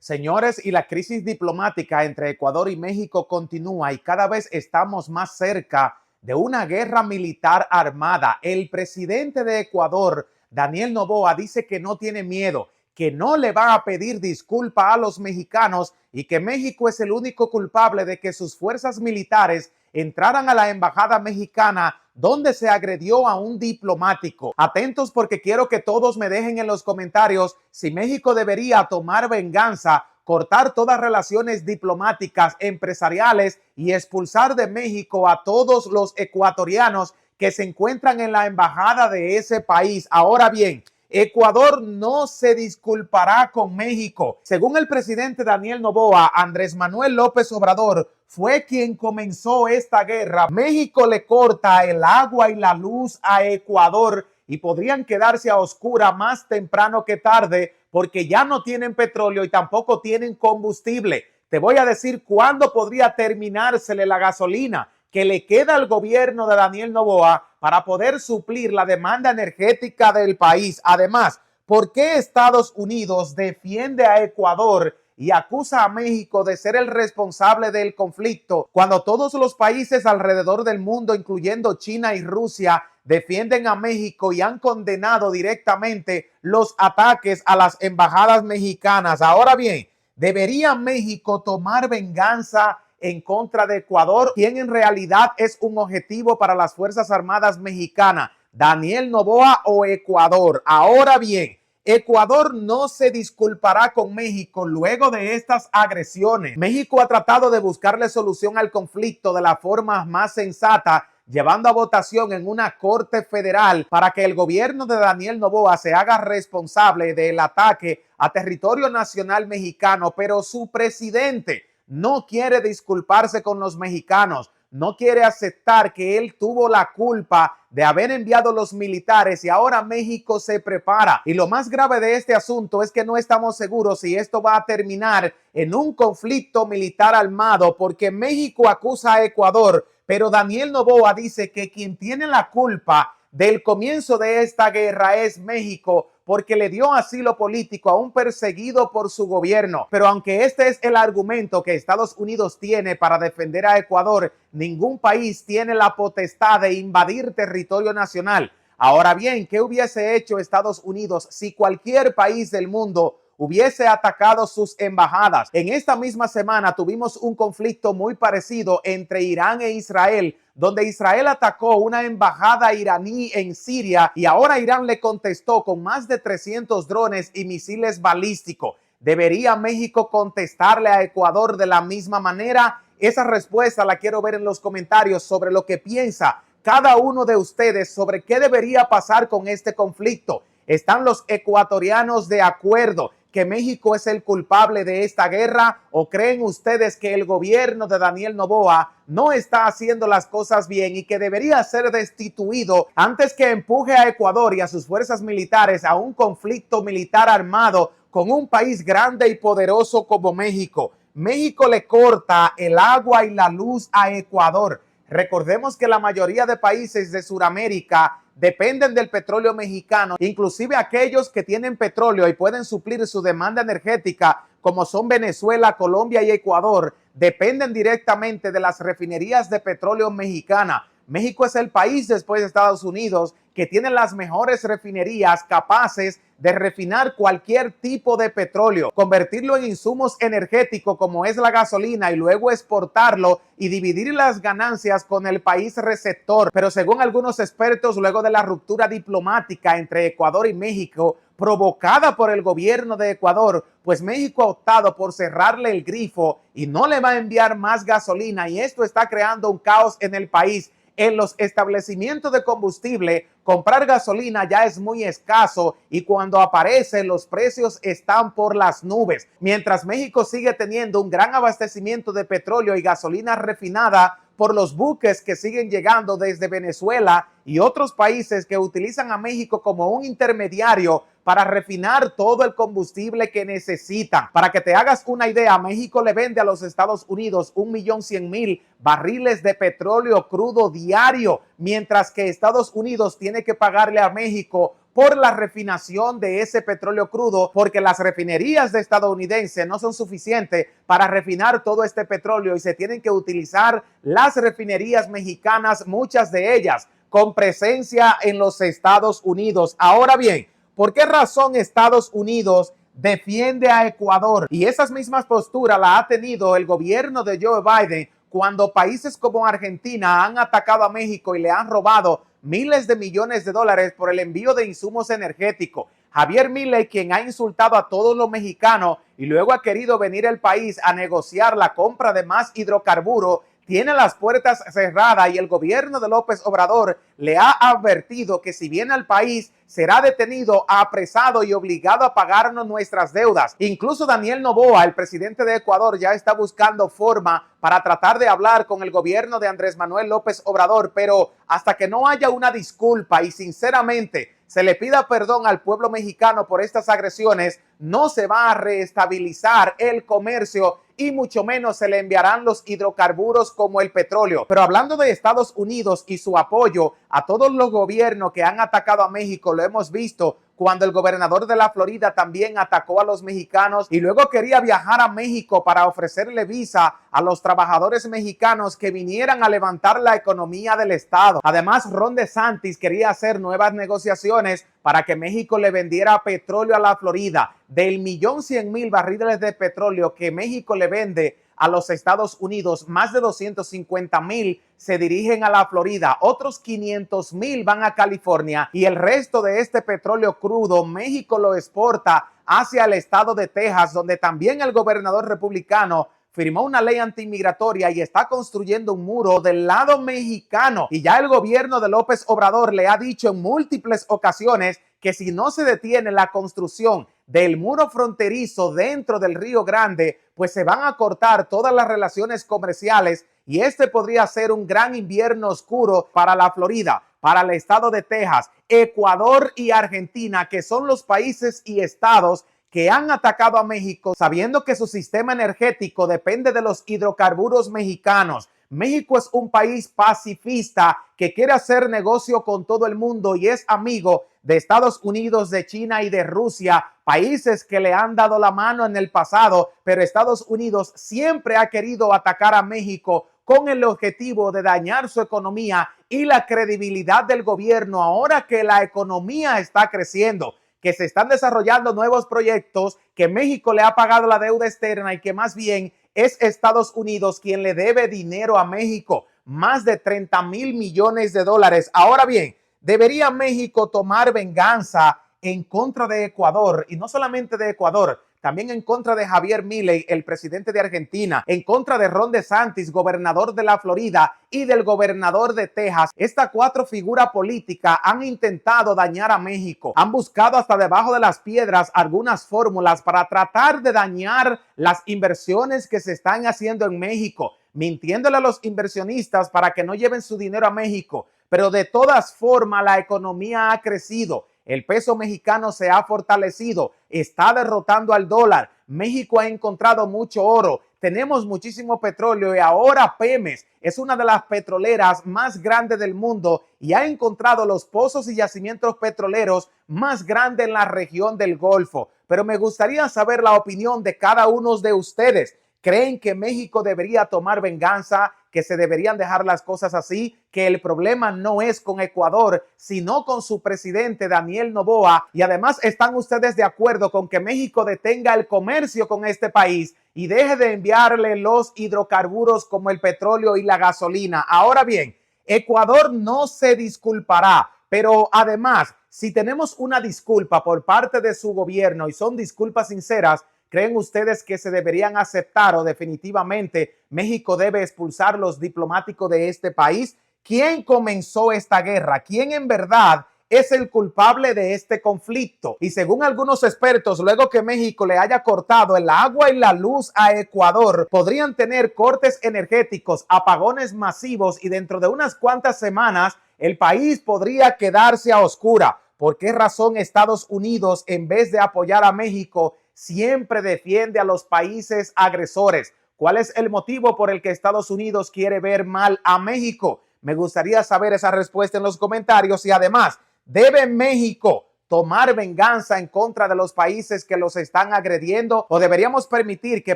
Señores, y la crisis diplomática entre Ecuador y México continúa y cada vez estamos más cerca de una guerra militar armada. El presidente de Ecuador, Daniel Noboa, dice que no tiene miedo, que no le va a pedir disculpa a los mexicanos y que México es el único culpable de que sus fuerzas militares entraran a la embajada mexicana donde se agredió a un diplomático. Atentos porque quiero que todos me dejen en los comentarios si México debería tomar venganza, cortar todas relaciones diplomáticas, empresariales y expulsar de México a todos los ecuatorianos que se encuentran en la embajada de ese país. Ahora bien, Ecuador no se disculpará con México. Según el presidente Daniel Noboa, Andrés Manuel López Obrador fue quien comenzó esta guerra. México le corta el agua y la luz a Ecuador y podrían quedarse a oscura más temprano que tarde porque ya no tienen petróleo y tampoco tienen combustible. Te voy a decir cuándo podría terminársele la gasolina que le queda al gobierno de Daniel Noboa para poder suplir la demanda energética del país. Además, ¿por qué Estados Unidos defiende a Ecuador y acusa a México de ser el responsable del conflicto cuando todos los países alrededor del mundo, incluyendo China y Rusia, defienden a México y han condenado directamente los ataques a las embajadas mexicanas? Ahora bien, ¿debería México tomar venganza en contra de Ecuador? ¿Quién en realidad es un objetivo para las Fuerzas Armadas mexicanas? ¿Daniel Noboa o Ecuador? Ahora bien, Ecuador no se disculpará con México luego de estas agresiones. México ha tratado de buscarle solución al conflicto de la forma más sensata, llevando a votación en una corte federal para que el gobierno de Daniel Noboa se haga responsable del ataque a territorio nacional mexicano, pero su presidente no quiere disculparse con los mexicanos, no quiere aceptar que él tuvo la culpa de haber enviado los militares y ahora México se prepara. Y lo más grave de este asunto es que no estamos seguros si esto va a terminar en un conflicto militar armado, porque México acusa a Ecuador, pero Daniel Noboa dice que quien tiene la culpa del comienzo de esta guerra es México, porque le dio asilo político a un perseguido por su gobierno. Pero aunque este es el argumento que Estados Unidos tiene para defender a Ecuador, ningún país tiene la potestad de invadir territorio nacional. Ahora bien, ¿qué hubiese hecho Estados Unidos si cualquier país del mundo hubiese atacado sus embajadas? En esta misma semana tuvimos un conflicto muy parecido entre Irán e Israel, donde Israel atacó una embajada iraní en Siria y ahora Irán le contestó con más de 300 drones y misiles balísticos. ¿Debería México contestarle a Ecuador de la misma manera? Esa respuesta la quiero ver en los comentarios sobre lo que piensa cada uno de ustedes sobre qué debería pasar con este conflicto. ¿Están los ecuatorianos de acuerdo que México es el culpable de esta guerra, o creen ustedes que el gobierno de Daniel Noboa no está haciendo las cosas bien y que debería ser destituido antes que empuje a Ecuador y a sus fuerzas militares a un conflicto militar armado con un país grande y poderoso como México? México le corta el agua y la luz a Ecuador. Recordemos que la mayoría de países de Sudamérica dependen del petróleo mexicano, inclusive aquellos que tienen petróleo y pueden suplir su demanda energética, como son Venezuela, Colombia y Ecuador, dependen directamente de las refinerías de petróleo mexicanas. México es el país después de Estados Unidos que tiene las mejores refinerías capaces de refinar cualquier tipo de petróleo, convertirlo en insumos energéticos como es la gasolina y luego exportarlo y dividir las ganancias con el país receptor. Pero según algunos expertos, luego de la ruptura diplomática entre Ecuador y México provocada por el gobierno de Ecuador, pues México ha optado por cerrarle el grifo y no le va a enviar más gasolina, y esto está creando un caos en el país. En los establecimientos de combustible, comprar gasolina ya es muy escaso y cuando aparece los precios están por las nubes. Mientras México sigue teniendo un gran abastecimiento de petróleo y gasolina refinada por los buques que siguen llegando desde Venezuela y otros países que utilizan a México como un intermediario para refinar todo el combustible que necesitan. Para que te hagas una idea, México le vende a los Estados Unidos 1.100.000 barriles de petróleo crudo diario, mientras que Estados Unidos tiene que pagarle a México por la refinación de ese petróleo crudo, porque las refinerías de estadounidenses no son suficientes para refinar todo este petróleo y se tienen que utilizar las refinerías mexicanas, muchas de ellas con presencia en los Estados Unidos. Ahora bien, ¿por qué razón Estados Unidos defiende a Ecuador? Y esas mismas posturas la ha tenido el gobierno de Joe Biden cuando países como Argentina han atacado a México y le han robado miles de millones de dólares por el envío de insumos energéticos. Javier Milei, quien ha insultado a todos los mexicanos y luego ha querido venir al país a negociar la compra de más hidrocarburos, tiene las puertas cerradas y el gobierno de López Obrador le ha advertido que si viene al país será detenido, apresado y obligado a pagarnos nuestras deudas. Incluso Daniel Noboa, el presidente de Ecuador, ya está buscando forma para tratar de hablar con el gobierno de Andrés Manuel López Obrador, pero hasta que no haya una disculpa y sinceramente se le pida perdón al pueblo mexicano por estas agresiones, no se va a reestabilizar el comercio y mucho menos se le enviarán los hidrocarburos como el petróleo. Pero hablando de Estados Unidos y su apoyo a todos los gobiernos que han atacado a México, lo hemos visto cuando el gobernador de la Florida también atacó a los mexicanos y luego quería viajar a México para ofrecerle visa a los trabajadores mexicanos que vinieran a levantar la economía del estado. Además, Ron DeSantis quería hacer nuevas negociaciones para que México le vendiera petróleo a la Florida. Del 1.100.000 barriles de petróleo que México le vende a los Estados Unidos, más de 250.000 se dirigen a la Florida, otros 500.000 van a California y el resto de este petróleo crudo México lo exporta hacia el estado de Texas, donde también el gobernador republicano firmó una ley antimigratoria y está construyendo un muro del lado mexicano. Y ya el gobierno de López Obrador le ha dicho en múltiples ocasiones que si no se detiene la construcción del muro fronterizo dentro del Río Grande, pues se van a cortar todas las relaciones comerciales y este podría ser un gran invierno oscuro para la Florida, para el estado de Texas, Ecuador y Argentina, que son los países y estados que han atacado a México sabiendo que su sistema energético depende de los hidrocarburos mexicanos. México es un país pacifista que quiere hacer negocio con todo el mundo y es amigo de Estados Unidos, de China y de Rusia, países que le han dado la mano en el pasado, pero Estados Unidos siempre ha querido atacar a México con el objetivo de dañar su economía y la credibilidad del gobierno. Ahora que la economía está creciendo, que se están desarrollando nuevos proyectos, que México le ha pagado la deuda externa y que más bien es Estados Unidos quien le debe dinero a México, más de 30.000 millones de dólares. Ahora bien, ¿debería México tomar venganza en contra de Ecuador? Y no solamente de Ecuador, también en contra de Javier Milei, el presidente de Argentina, en contra de Ron DeSantis, gobernador de la Florida, y del gobernador de Texas. Estas cuatro figuras políticas han intentado dañar a México. Han buscado hasta debajo de las piedras algunas fórmulas para tratar de dañar las inversiones que se están haciendo en México, mintiéndole a los inversionistas para que no lleven su dinero a México. Pero de todas formas, la economía ha crecido. El peso mexicano se ha fortalecido, está derrotando al dólar. México ha encontrado mucho oro, tenemos muchísimo petróleo y ahora Pemex es una de las petroleras más grandes del mundo y ha encontrado los pozos y yacimientos petroleros más grandes en la región del Golfo. Pero me gustaría saber la opinión de cada uno de ustedes. ¿Creen que México debería tomar venganza, que se deberían dejar las cosas así, que el problema no es con Ecuador, sino con su presidente Daniel Noboa? Y además, ¿están ustedes de acuerdo con que México detenga el comercio con este país y deje de enviarle los hidrocarburos como el petróleo y la gasolina? Ahora bien, Ecuador no se disculpará, pero además, si tenemos una disculpa por parte de su gobierno y son disculpas sinceras, ¿creen ustedes que se deberían aceptar o definitivamente México debe expulsar los diplomáticos de este país? ¿Quién comenzó esta guerra? ¿Quién en verdad es el culpable de este conflicto? Y según algunos expertos, luego que México le haya cortado el agua y la luz a Ecuador, podrían tener cortes energéticos, apagones masivos y dentro de unas cuantas semanas el país podría quedarse a oscura. ¿Por qué razón Estados Unidos, en vez de apoyar a México, siempre defiende a los países agresores? ¿Cuál es el motivo por el que Estados Unidos quiere ver mal a México? Me gustaría saber esa respuesta en los comentarios y además, ¿debe México tomar venganza en contra de los países que los están agrediendo? ¿O deberíamos permitir que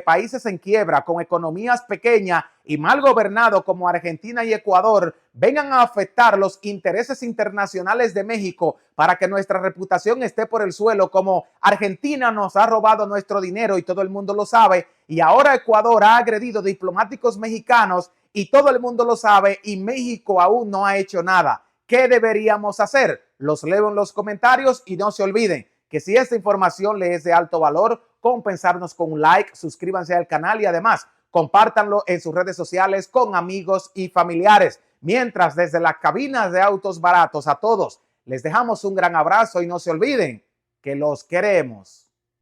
países en quiebra, con economías pequeñas y mal gobernados como Argentina y Ecuador, vengan a afectar los intereses internacionales de México para que nuestra reputación esté por el suelo? Como Argentina nos ha robado nuestro dinero y todo el mundo lo sabe, y ahora Ecuador ha agredido diplomáticos mexicanos y todo el mundo lo sabe, y México aún no ha hecho nada. ¿Qué deberíamos hacer? Los leo en los comentarios y no se olviden que si esta información les es de alto valor, compensarnos con un like, suscríbanse al canal y además compártanlo en sus redes sociales con amigos y familiares. Mientras desde las cabinas de Autos Baratos a todos les dejamos un gran abrazo y no se olviden que los queremos.